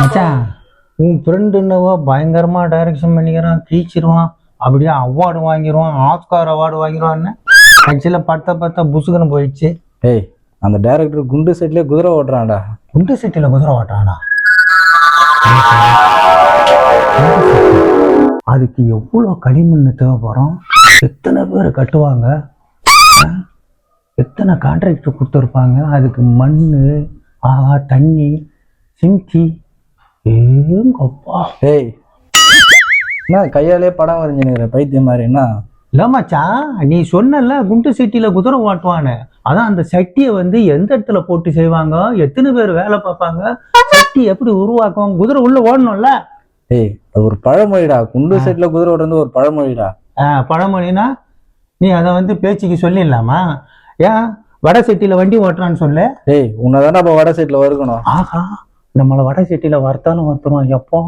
மச்சான், உன் ஃப்ரெண்டு என்னவோ பயங்கரமா டைரக்ஷன் பண்ணிக்கிறான், கீச்சிருவான், அப்படியே அவார்டு வாங்கிடுவான், ஆஸ்கார் அவார்டு வாங்கிடுவான்னு ஆக்சுவலாக பார்த்தா புசுக்குன்னு போயிடுச்சு. ஏய், அந்த டைரக்டர் குண்டு செட்லேயே குதிரை ஓட்டுறான்டா. குண்டு சீட்டில் குதிரை ஓட்டுறானா? அதுக்கு எவ்வளோ களிமண் தேவைப்படும்? எத்தனை பேர் கட்டுவாங்க? எத்தனை கான்ட்ராக்டர் கொடுத்துருப்பாங்க? அதுக்கு மண், தண்ணி, சிங்கி, ஏங்கப்பா. ஏய், என்ன கையாலே படம் வரைஞ்சினுங்கிற பைத்தியம் மாதிரி? என்ன இல்லை மச்சான், நீ சொன்னல குண்டு சட்டியில் குதிரை ஓட்டுவான்னு, அதான் அந்த சட்டியை வந்து எந்த இடத்துல போட்டு செய்வாங்க, எத்தனை பேர் வேலை பார்ப்பாங்க, சட்டி எப்படி உருவாக்கும், குதிரை உள்ள ஓடணும்ல. ஏய், அது ஒரு பழமொழிடா. குண்டு செட்ல குதிரை ஓட்டுறது ஒரு பழமொழிடா. பழமொழினா நீ அதை வந்து பேச்சுக்கு சொல்லிடலாமா? ஏன் வடை சட்டியில் வண்டி ஓட்டுறான்னு சொல்லு. ஏய், உன்னதானே அப்போ வடை செட்ல வறுக்கணும். ஆஹா, நம்மளை வடை சட்டியில் வறுத்தாலும் வறுத்துருவோம் எப்போ.